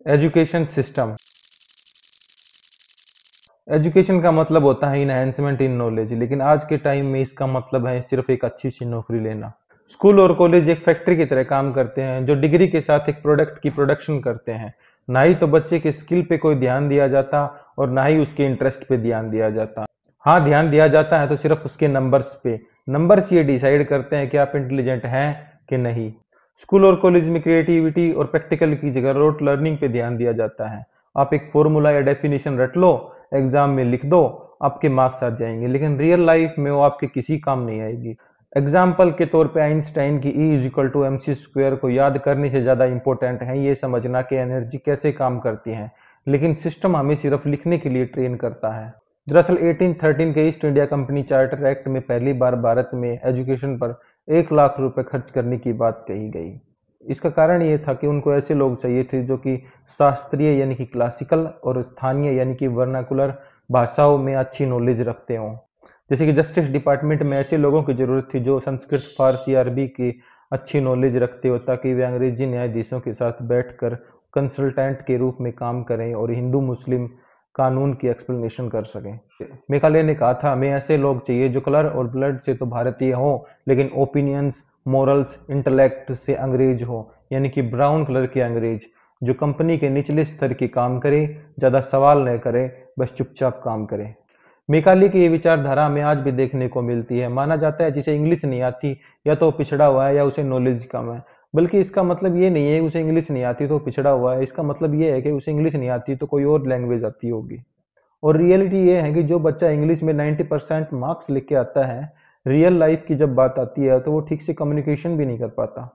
Education system. Education का मतलब होता है इनहेंसमेंट इन नॉलेज, लेकिन आज के टाइम में इसका मतलब है सिर्फ एक अच्छी सी नौकरी लेना। स्कूल और कॉलेज एक फैक्ट्री की तरह काम करते हैं जो डिग्री के साथ एक प्रोडक्ट की प्रोडक्शन करते हैं। ना ही तो बच्चे के स्किल पे कोई ध्यान दिया जाता और ना ही उसके इंटरेस्ट पे ध्यान दिया जाता। हाँ, ध्यान दिया जाता है तो सिर्फ उसके नंबर्स पे। नंबर्स ये डिसाइड करते हैं कि आप इंटेलिजेंट हैं कि नहीं। स्कूल और कॉलेज में क्रिएटिविटी और प्रैक्टिकल की जगह रोट लर्निंग पे ध्यान दिया जाता है। आप एक फॉर्मूला या डेफिनेशन रट लो, एग्जाम में लिख दो, आपके मार्क्स आ जाएंगे, लेकिन रियल लाइफ में वो आपके किसी काम नहीं आएगी। एग्जाम्पल के तौर पे आइंस्टाइन की E = mc² को याद करने से ज़्यादा इंपॉर्टेंट है ये समझना कि एनर्जी कैसे काम करती है, लेकिन सिस्टम हमें सिर्फ लिखने के लिए ट्रेन करता है। दरअसल 1813 के east India company charter act में पहली बार भारत में एजुकेशन पर 1 लाख रुपए खर्च करने की बात कही गई। इसका कारण ये था कि उनको ऐसे लोग चाहिए थे जो कि शास्त्रीय यानी कि क्लासिकल और स्थानीय यानी कि वर्नाकुलर भाषाओं में अच्छी नॉलेज रखते हों। जैसे कि जस्टिस डिपार्टमेंट में ऐसे लोगों की जरूरत थी जो संस्कृत, फारसी, अरबी की अच्छी नॉलेज रखते हो ताकि वे अंग्रेजी न्यायाधीशों के साथ बैठकर कंसल्टेंट के रूप में काम करें और हिंदू मुस्लिम कानून की एक्सप्लेनेशन कर सकें। मेकाले ने कहा था, हमें ऐसे लोग चाहिए जो कलर और ब्लड से तो भारतीय हों लेकिन ओपिनियंस, मॉरल्स, इंटेलेक्ट से अंग्रेज हो, यानी कि ब्राउन कलर के अंग्रेज जो कंपनी के निचले स्तर के काम करे, ज्यादा सवाल न करे, बस चुपचाप काम करे। मेकाले की ये विचारधारा हमें आज भी देखने को मिलती है। माना जाता है जिसे इंग्लिश नहीं आती या तो पिछड़ा हुआ है या उसे नॉलेज कम है, बल्कि इसका मतलब ये नहीं है उसे इंग्लिश नहीं आती तो पिछड़ा हुआ है। इसका मतलब ये है कि उसे इंग्लिश नहीं आती तो कोई और लैंग्वेज आती होगी। और रियलिटी ये है कि जो बच्चा इंग्लिश में 90% मार्क्स लेके आता है, रियल लाइफ की जब बात आती है तो वो ठीक से कम्युनिकेशन भी नहीं कर पाता।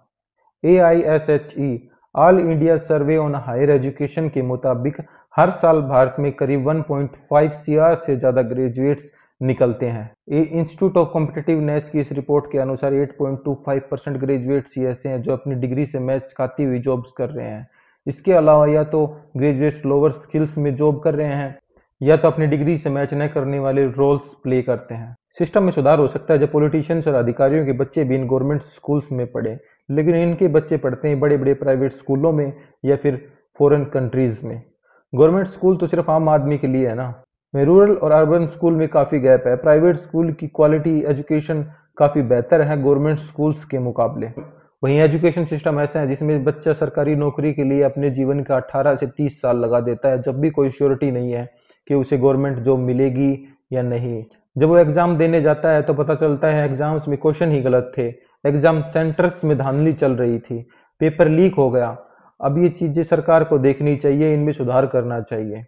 AISHE all India survey on higher education के मुताबिक हर साल भारत में करीब 1.5 CR से ज़्यादा ग्रेजुएट्स निकलते हैं। इंस्टीट्यूट ऑफ कॉम्पिटिटिवनेस की इस रिपोर्ट के अनुसार 8.25% ग्रेजुएट्स ही ऐसे हैं जो अपनी डिग्री से मैच खाती हुई जॉब्स कर रहे हैं। इसके अलावा या तो ग्रेजुएट्स लोअर स्किल्स में जॉब कर रहे हैं या तो अपनी डिग्री से मैच न करने वाले रोल्स प्ले करते हैं। सिस्टम में सुधार हो सकता है जब पॉलिटिशियंस और अधिकारियों के बच्चे भी इन गवर्नमेंट स्कूल्स में पढ़े, लेकिन इनके बच्चे पढ़ते हैं बड़े बड़े प्राइवेट स्कूलों में या फिर फॉरेन कंट्रीज में। गवर्नमेंट स्कूल तो सिर्फ आम आदमी के लिए है ना। में रूरल और अर्बन स्कूल में काफ़ी गैप है। प्राइवेट स्कूल की क्वालिटी एजुकेशन काफ़ी बेहतर है गवर्नमेंट स्कूल्स के मुकाबले। वहीं एजुकेशन सिस्टम ऐसा है जिसमें बच्चा सरकारी नौकरी के लिए अपने जीवन का 18 से 30 साल लगा देता है, जब भी कोई श्योरिटी नहीं है कि उसे गवर्नमेंट जॉब मिलेगी या नहीं। जब वो एग्ज़ाम देने जाता है तो पता चलता है एग्ज़ाम्स में क्वेश्चन ही गलत थे, एग्ज़ाम सेंटर्स में धांधली चल रही थी, पेपर लीक हो गया। अब ये चीज़ें सरकार को देखनी चाहिए, इनमें सुधार करना चाहिए।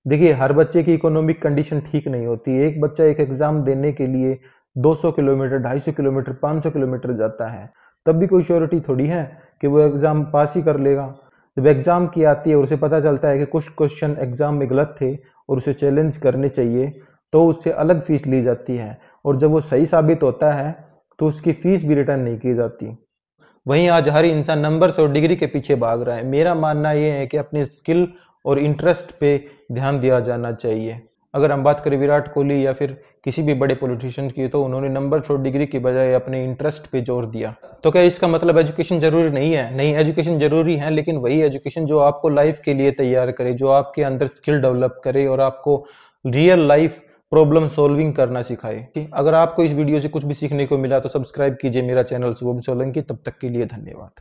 देखिए, हर बच्चे की इकोनॉमिक कंडीशन ठीक नहीं होती। एक बच्चा एक एग्ज़ाम देने के लिए 200 किलोमीटर, 250 किलोमीटर, 500 किलोमीटर जाता है, तब भी कोई श्योरिटी थोड़ी है कि वो एग्ज़ाम पास ही कर लेगा। जब एग्ज़ाम की आती है और उसे पता चलता है कि कुछ क्वेश्चन एग्ज़ाम में गलत थे और उसे चैलेंज करने चाहिए, तो उससे अलग फीस ली जाती है, और जब वो सही साबित होता है तो उसकी फीस भी रिटर्न नहीं की जाती। वहीं आज हर इंसान नंबर्स और डिग्री के पीछे भाग रहा है। मेरा मानना यह है कि अपने स्किल और इंटरेस्ट पे ध्यान दिया जाना चाहिए। अगर हम बात करें विराट कोहली या फिर किसी भी बड़े पॉलिटिशियन की, तो उन्होंने नंबर्स और डिग्री की बजाय अपने इंटरेस्ट पे जोर दिया। तो क्या इसका मतलब एजुकेशन जरूरी नहीं है? नहीं, एजुकेशन जरूरी है, लेकिन वही एजुकेशन जो आपको लाइफ के लिए तैयार करे, जो आपके अंदर स्किल डेवलप करे और आपको रियल लाइफ प्रॉब्लम सॉल्विंग करना सिखाए। अगर आपको इस वीडियो से कुछ भी सीखने को मिला तो सब्सक्राइब कीजिए मेरा चैनल शुभम सोलंकी। तब तक के लिए धन्यवाद।